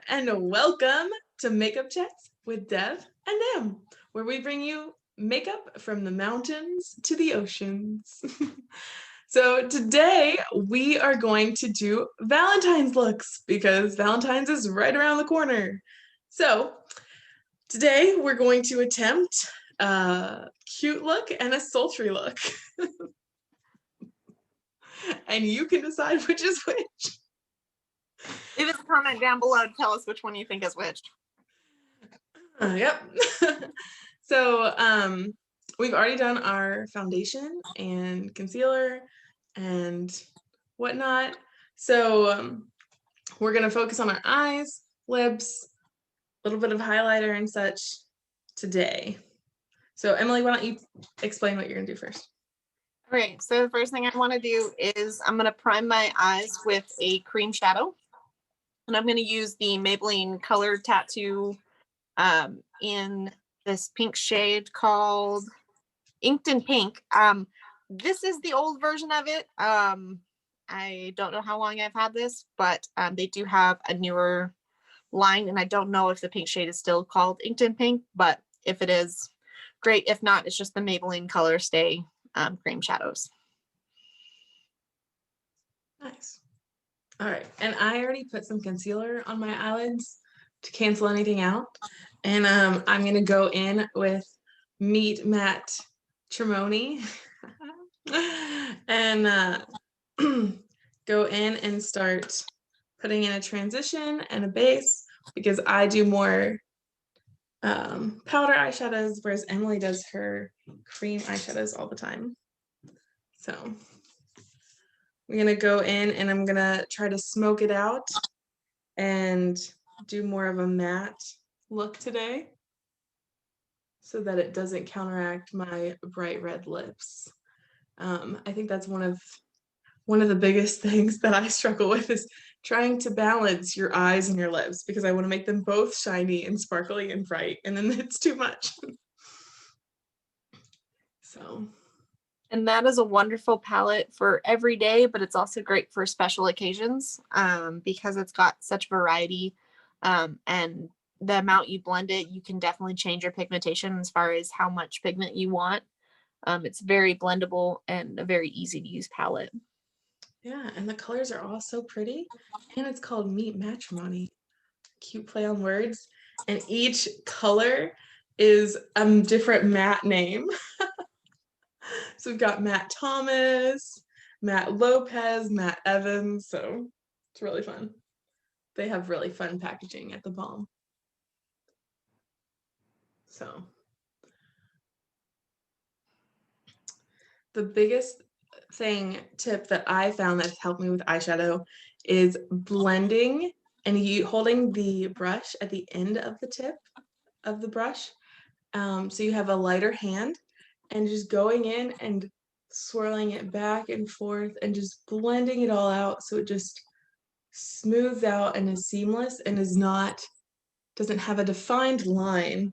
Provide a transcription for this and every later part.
and welcome to Makeup Chats with Dev and Em, where we bring you makeup from the mountains to the oceans. So today we are going to do Valentine's looks because Valentine's is right around the corner. So today we're going to attempt a cute look and a sultry look. And you can decide which is which. Leave us a comment down below to tell us which one you think is which. Yep. So we've already done our foundation and concealer and whatnot. So we're going to focus on our eyes, lips, a little bit of highlighter and such today. So Emily, why don't you explain what you're going to do first? All right, so the first thing I want to do is I'm going to prime my eyes with a cream shadow. And I'm going to use the Maybelline Color Tattoo in this pink shade called Inked in Pink. This is the old version of it. I don't know how long I've had this, but they do have a newer line, and I don't know if the pink shade is still called Inked in Pink, but if it is, great. If not, it's just the Maybelline Color Stay cream shadows. Nice. All right, and I already put some concealer on my eyelids to cancel anything out. And I'm going to go in with Meet Matte Tremoni and go in and start putting in a transition and a base because I do more powder eyeshadows, whereas Emily does her cream eyeshadows all the time. So I'm going to go in and I'm going to try to smoke it out and do more of a matte look today so that it doesn't counteract my bright red lips. I think that's one of the biggest things that I struggle with is trying to balance your eyes and your lips because I want to make them both shiny and sparkly and bright, and then it's too much. So. And that is a wonderful palette for every day, but it's also great for special occasions because it's got such variety. And the amount you blend it, you can definitely change your pigmentation as far as how much pigment you want. It's very blendable and a very easy to use palette. Yeah, and the colors are all so pretty. And it's called Meet Matrimony. Cute play on words. And each color is a different matte name. So we've got Matt Thomas, Matt Lopez, Matt Evans. So it's really fun. They have really fun packaging at the Balm. So the biggest tip that I found that's helped me with eyeshadow is blending and holding the brush at the end of the tip of the brush. So you have a lighter hand and just going in and swirling it back and forth and just blending it all out so it just smooths out and is seamless and doesn't have a defined line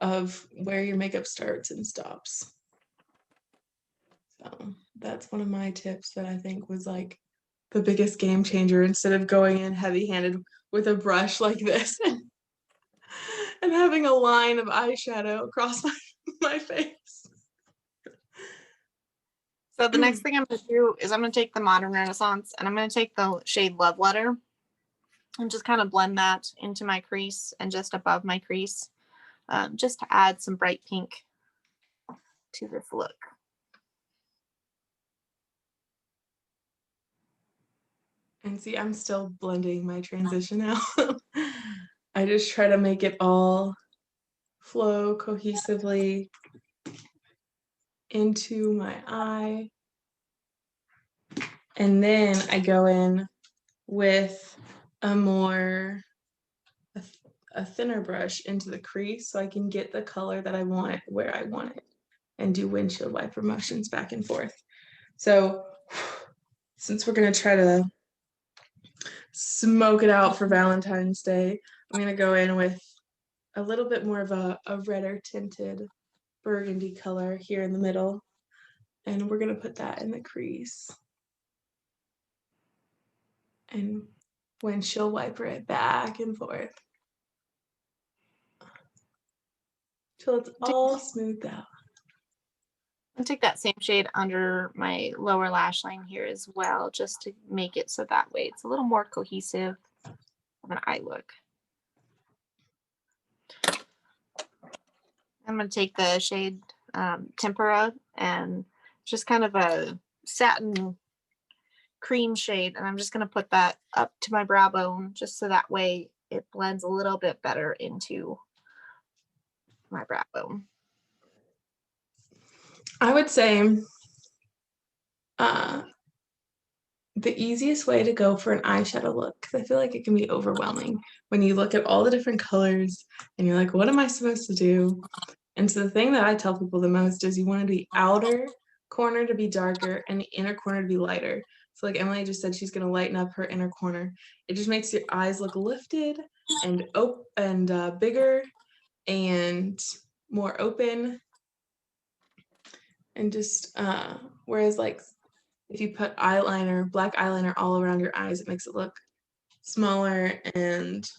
of where your makeup starts and stops. So that's one of my tips that I think was like the biggest game changer instead of going in heavy-handed with a brush like this and having a line of eyeshadow across my face. So the next thing I'm going to do is I'm going to take the Modern Renaissance and I'm going to take the shade Love Letter and just kind of blend that into my crease and just above my crease, just to add some bright pink to this look. And see, I'm still blending my transition out. I just try to make it all flow cohesively into my eye. And then I go in with a thinner brush into the crease so I can get the color that I want where I want it and do windshield wiper motions back and forth. So since we're going to try to smoke it out for Valentine's Day, I'm going to go in with a little bit more of a redder tinted burgundy color here in the middle. And we're going to put that in the crease. And windshield wiper it back and forth till it's all smoothed out. I'll take that same shade under my lower lash line here as well, just to make it so that way it's a little more cohesive of an eye look. I'm going to take the shade Tempera, and just kind of a satin cream shade, and I'm just going to put that up to my brow bone just so that way it blends a little bit better into my brow bone. I would say the easiest way to go for an eyeshadow look, because I feel like it can be overwhelming when you look at all the different colors and you're like, what am I supposed to do? And so the thing that I tell people the most is you want the outer corner to be darker and the inner corner to be lighter. So like Emily just said, she's going to lighten up her inner corner. It just makes your eyes look lifted and bigger and more open. And just whereas like if you put eyeliner, black eyeliner all around your eyes, it makes it look smaller and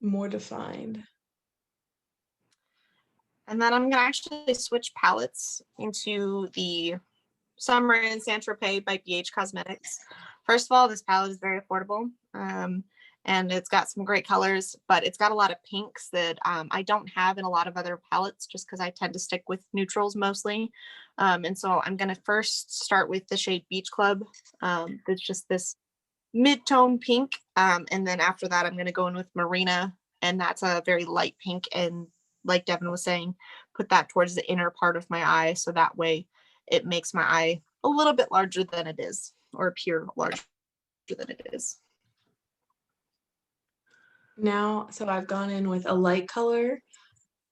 more defined. And then I'm going to actually switch palettes into the Summer in Saint-Tropez by BH Cosmetics. First of all, this palette is very affordable, and it's got some great colors, but it's got a lot of pinks that I don't have in a lot of other palettes just because I tend to stick with neutrals mostly. And so I'm going to first start with the shade Beach Club. It's just this mid-tone pink. And then after that, I'm going to go in with Marina, and that's a very light pink. And like Devin was saying, put that towards the inner part of my eye, so that way it makes my eye a little bit larger than it is, or appear larger than it is. Now, so I've gone in with a light color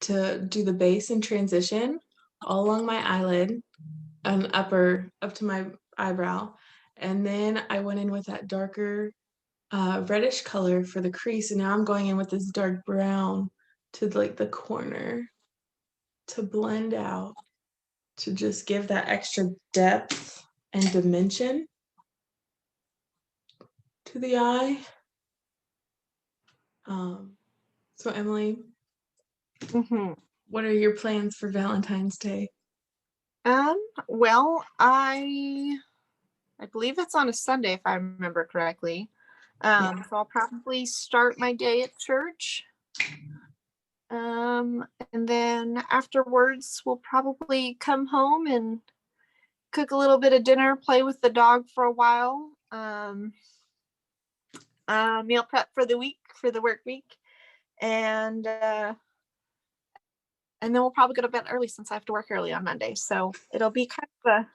to do the base and transition all along my eyelid and up to my eyebrow. And then I went in with that darker reddish color for the crease. And now I'm going in with this dark brown to like the corner to blend out, to just give that extra depth and dimension to the eye. So Emily, what are your plans for Valentine's Day? Well, I believe it's on a Sunday, if I remember correctly. Yeah. So I'll probably start my day at church. And then afterwards, we'll probably come home and cook a little bit of dinner, play with the dog for a while. Meal prep for the week, for the work week. And then we'll probably go to bed early since I have to work early on Monday. So it'll be kind of a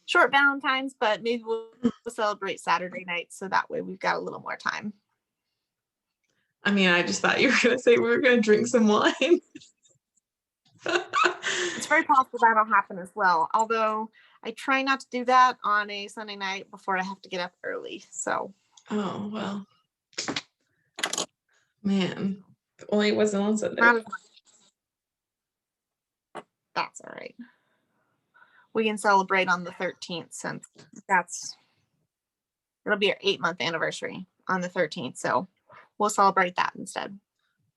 short Valentine's, but maybe we'll celebrate Saturday night, so that way we've got a little more time. I mean, I just thought you were going to say we were going to drink some wine. It's very possible that'll happen as well, although I try not to do that on a Sunday night before I have to get up early. So. Oh, well. Man, if only it wasn't on Sunday. That's all right. We can celebrate on the 13th, since it'll be our 8-month anniversary on the 13th. So we'll celebrate that instead.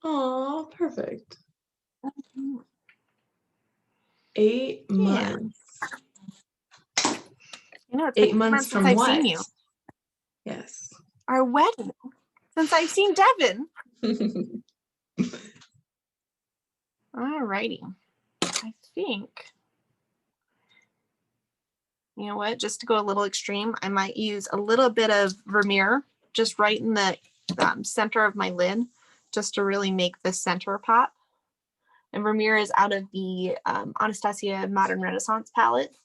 Oh, perfect. 8 months. You know, it's 8 months from since what? I've seen you. Yes. Our wedding. Since I've seen Devin. All righty. I think, you know what, just to go a little extreme, I might use a little bit of Vermeer just right in the center of my lid, just to really make the center pop. And Vermeer is out of the Anastasia Modern Renaissance palette.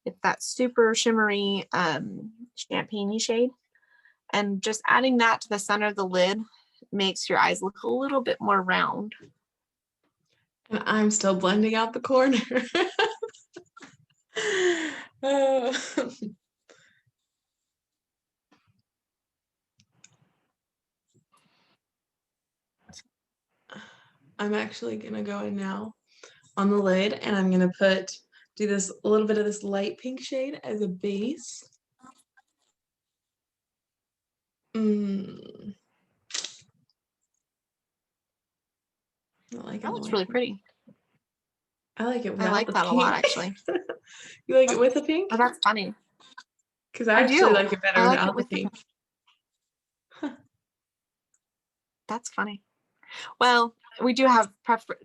It's that super shimmery champagne-y shade. And just adding that to the center of the lid makes your eyes look a little bit more round. And I'm still blending out the corner. I'm actually gonna go in now on the lid, and I'm gonna do this a little bit of this light pink shade as a base. Mm. I like That it looks like really pretty. I like it I without like the that a pink. lot, actually. You like it with the pink? Oh, that's funny. Because I I actually do. like it better I like it without the with the pink. pink. That's funny. Well, we do have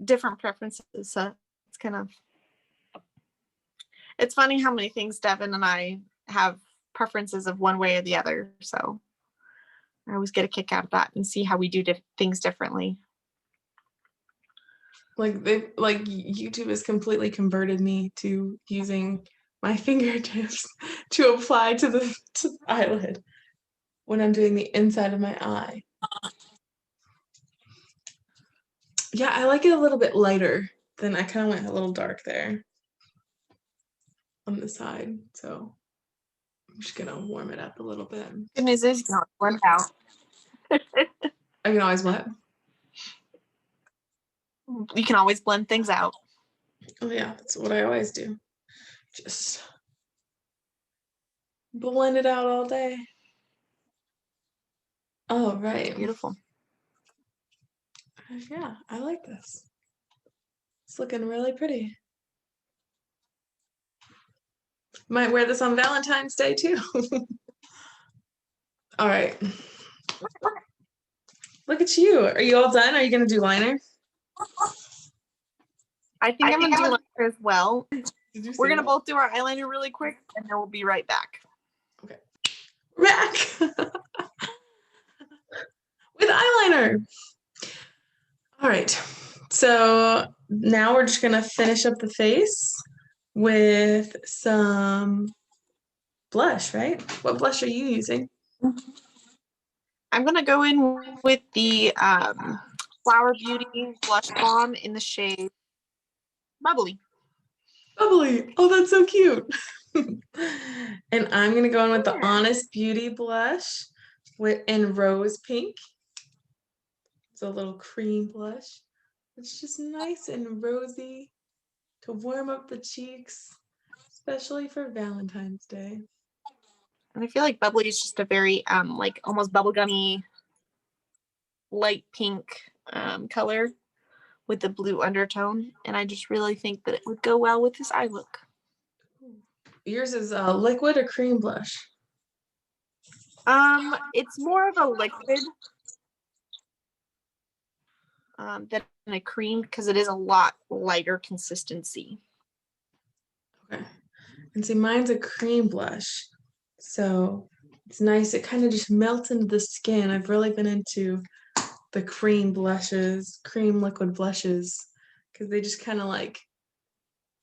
different preferences, so it's kind of, it's funny how many things Devin and I have preferences of one way or the other. So I always get a kick out of that and see how we do things differently. Like YouTube has completely converted me to using my fingertips to apply to the eyelid when I'm doing the inside of my eye. Yeah, I like it a little bit lighter than I kind of went a little dark there on the side. So I'm just gonna warm it up a little bit. Good news is you can blend out. I can always what? You can always blend things out. Oh yeah, that's what I always do. Just blend it out all day. Oh, right. Beautiful. Yeah, I like this. It's looking really pretty. Might wear this on Valentine's Day too. All right. Look at you. Are you all done? Are you gonna do liner? I think I'm gonna do liner as well. We're gonna That? both do our eyeliner really quick, and then we'll be right back. Okay. Back with eyeliner. All right. So now we're just gonna finish up the face with some blush, right? What blush are you using? I'm gonna go in with the Flower Beauty Blush Balm in the shade Bubbly. Bubbly. Oh, that's so cute. And I'm gonna go in with the Honest Beauty blush in rose pink. It's a little cream blush. It's just nice and rosy to warm up the cheeks, especially for Valentine's Day. And I feel like Bubbly is just a very like almost bubblegummy light pink color with the blue undertone. And I just really think that it would go well with this eye look. Yours is liquid or cream blush? It's more of a liquid than a cream because it is a lot lighter consistency. Okay. And see, mine's a cream blush. So it's nice. It kind of just melts into the skin. I've really been into the cream blushes, cream liquid blushes, because they just kind of like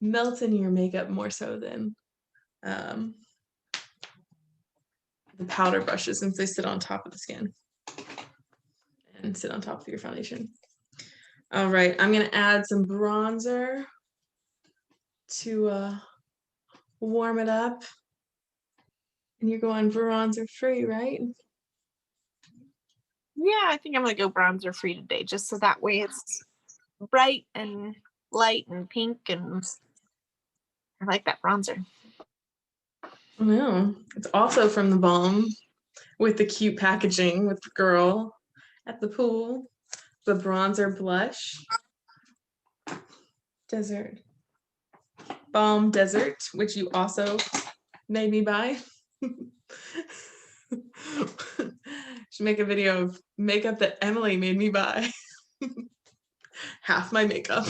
melt in your makeup more so than the powder brushes, since they sit on top of the skin and sit on top of your foundation. All right, I'm gonna add some bronzer to warm it up. And you're going bronzer free, right? Yeah, I think I'm gonna go bronzer free today, just so that way it's bright and light and pink, and I like that bronzer. No, it's also from the Balm with the cute packaging with the girl at the pool. The bronzer blush. Desert. Balm Desert, which you also made me buy. Should make a video of makeup that Emily made me buy. Half my makeup.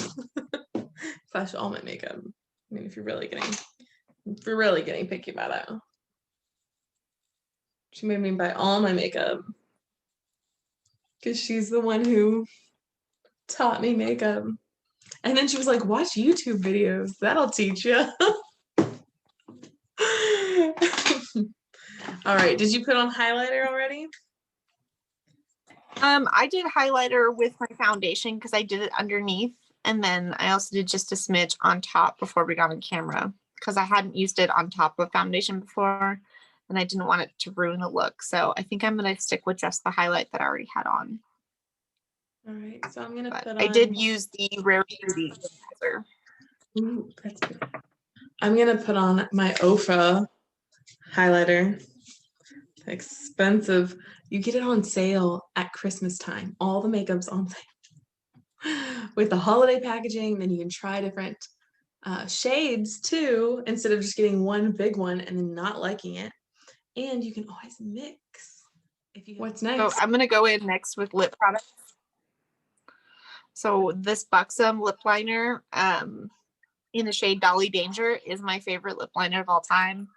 Slash all my makeup. I mean, if you're really getting picky about it. She made me buy all my makeup because she's the one who taught me makeup. And then she was like, watch YouTube videos. That'll teach you. All right. Did you put on highlighter already? I did highlighter with my foundation because I did it underneath. And then I also did just a smidge on top before we got on camera because I hadn't used it on top of foundation before and I didn't want it to ruin the look. So I think I'm going to stick with just the highlight that I already had on. All right. So I'm going to put on. I did use the Rare Beauty. Ooh, that's good. I'm going to put on my Ofra highlighter. Expensive. You get it on sale at Christmas time. All the makeup's on sale. With the holiday packaging, then you can try different shades too, instead of just getting one big one and then not liking it. And you can always mix. What's So next? I'm gonna go in next with lip products. So this Buxom lip liner in the shade Dolly Danger is my favorite lip liner of all time.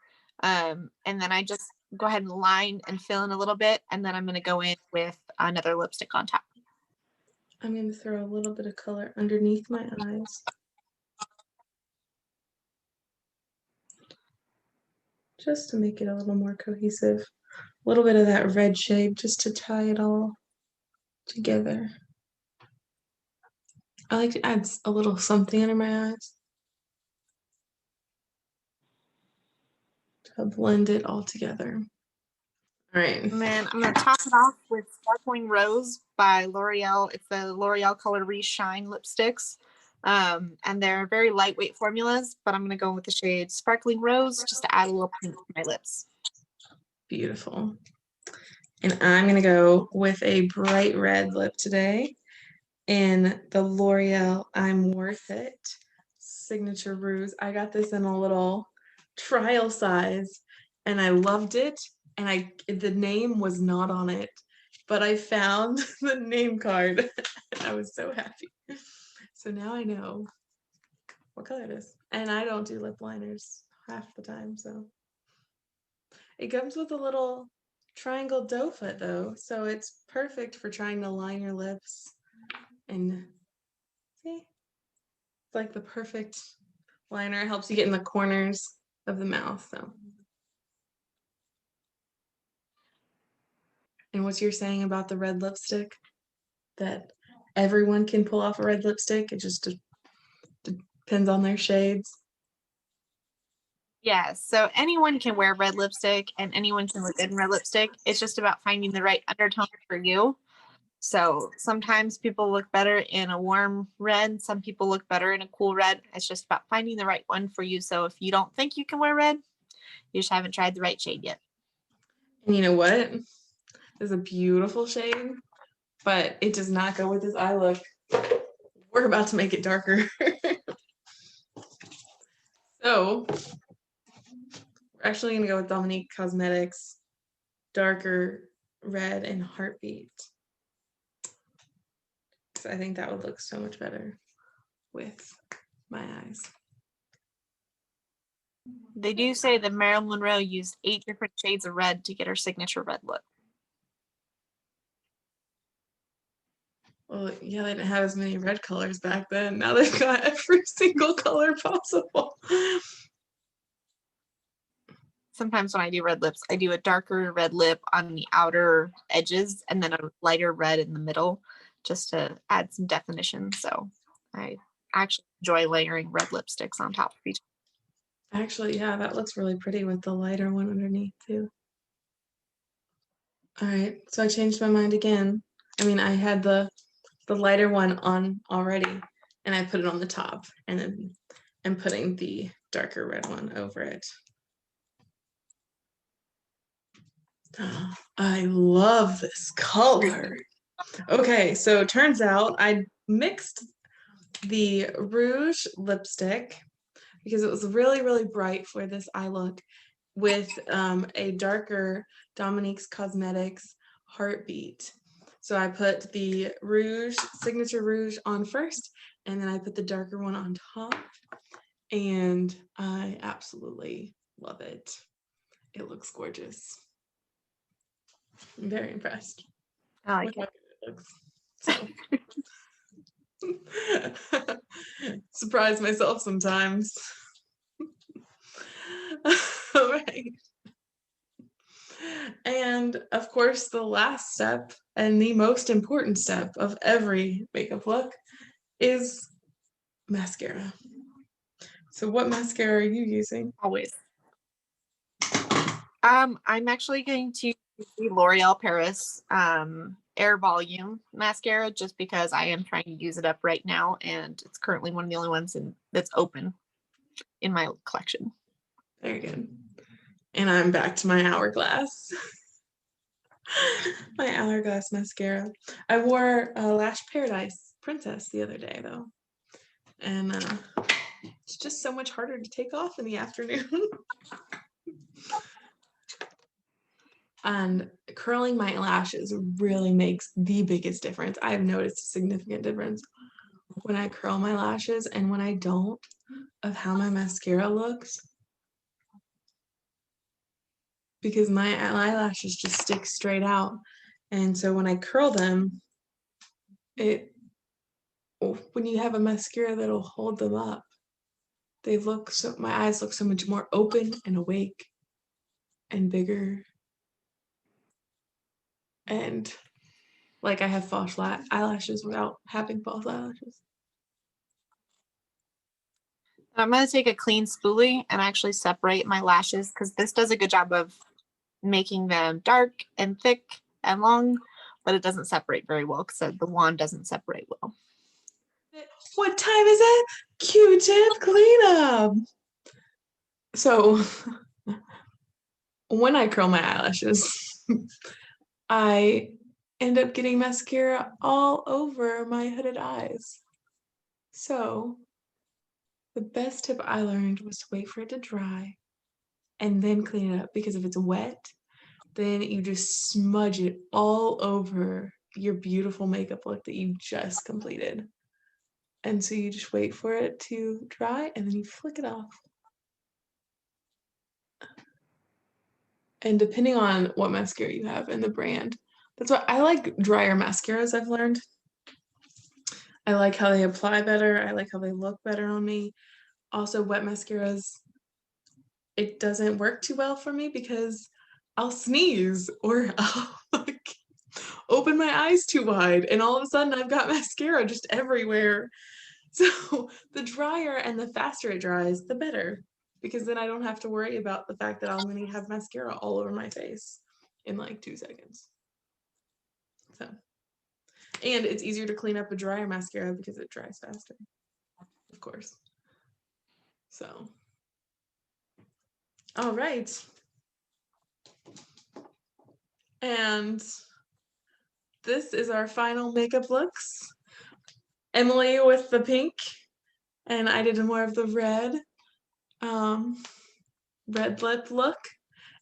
And then I just go ahead and line and fill in a little bit, and then I'm gonna go in with another lipstick on top. I'm going to throw a little bit of color underneath my eyes. Just to make it a little more cohesive. A little bit of that red shade just to tie it all together. I like to add a little something under my eyes to blend it all together. All right. And then I'm going to top it off with Sparkling Rose by L'Oreal. It's the L'Oreal Color Re-Shine lipsticks. And they're very lightweight formulas, but I'm going to go with the shade Sparkling Rose just to add a little pink to my lips. Beautiful. And I'm going to go with a bright red lip today in the L'Oreal I'm Worth It Signature Rouge. I got this in a little trial size and I loved it. And the name was not on it, but I found the name card and I was so happy. So now I know what color it is. And I don't do lip liners half the time, so. It comes with a little triangle doe foot though, so it's perfect for trying to line your lips. And see, it's like the perfect liner. It helps you get in the corners of the mouth. So. And what you're saying about the red lipstick, that everyone can pull off a red lipstick, it just depends on their shades. Yeah, so anyone can wear red lipstick and anyone can look good in red lipstick. It's just about finding the right undertone for you. So sometimes people look better in a warm red. Some people look better in a cool red. It's just about finding the right one for you. So if you don't think you can wear red, you just haven't tried the right shade yet. And you know what? It's a beautiful shade, but it does not go with this eye look. We're about to make it darker. So we're actually going to go with Dominique Cosmetics darker red and Heartbeat. So I think that would look so much better with my eyes. They do say that Marilyn Monroe used 8 different shades of red to get her signature red look. Well, yeah, they didn't have as many red colors back then. Now they've got every single color possible. Sometimes when I do red lips, I do a darker red lip on the outer edges and then a lighter red in the middle just to add some definition. So I actually enjoy layering red lipsticks on top of each. Actually, yeah, that looks really pretty with the lighter one underneath too. All right, so I changed my mind again. I mean, I had the lighter one on already and I put it on the top and then I'm putting the darker red one over it. I love this color. Okay, so it turns out I mixed the rouge lipstick because it was really, really bright for this eye look with a darker Dominique's Cosmetics Heartbeat. So I put the rouge, signature rouge on first, and then I put the darker one on top. And I absolutely love it. It looks gorgeous. I'm very impressed. I like it. It looks. So surprise myself sometimes. All right. And of course, the last step and the most important step of every makeup look is mascara. So what mascara are you using? Always. I'm actually going to use the L'Oreal Paris Air Volume mascara just because I am trying to use it up right now and it's currently one of the only ones that's open in my collection. Very good. And I'm back to my hourglass. My hourglass mascara. I wore a Lash Paradise Princess the other day though, and it's just so much harder to take off in the afternoon. And curling my lashes really makes the biggest difference. I've noticed a significant difference when I curl my lashes and when I don't, of how my mascara looks, because my eyelashes just stick straight out. And so when I curl them, when you have a mascara that'll hold them up, my eyes look so much more open and awake and bigger. And like I have false eyelashes without having false eyelashes. I'm going to take a clean spoolie and actually separate my lashes because this does a good job of making them dark and thick and long, but it doesn't separate very well because the wand doesn't separate well. What time is it? Q-tip cleanup. So when I curl my eyelashes, I end up getting mascara all over my hooded eyes. So the best tip I learned was to wait for it to dry and then clean it up, because if it's wet, then you just smudge it all over your beautiful makeup look that you just completed. And so you just wait for it to dry and then you flick it off. And depending on what mascara you have and the brand, that's why I like drier mascaras, I've learned. I like how they apply better. I like how they look better on me. Also, wet mascaras, it doesn't work too well for me because I'll sneeze or I'll like open my eyes too wide and all of a sudden I've got mascara just everywhere. So the drier and the faster it dries, the better, because then I don't have to worry about the fact that I'm going to have mascara all over my face in like 2 seconds. So, and it's easier to clean up a drier mascara because it dries faster, of course. So, all right. And this is our final makeup looks. Emily with the pink, and I did more of the red lip look.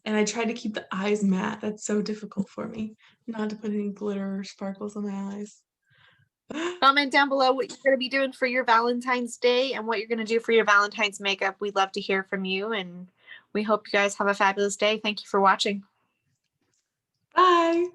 And I tried to keep the eyes matte. That's so difficult for me, not to put any glitter or sparkles on my eyes. Comment down below what you're going to be doing for your Valentine's Day and what you're going to do for your Valentine's makeup. We'd love to hear from you, and we hope you guys have a fabulous day. Thank you for watching. Bye.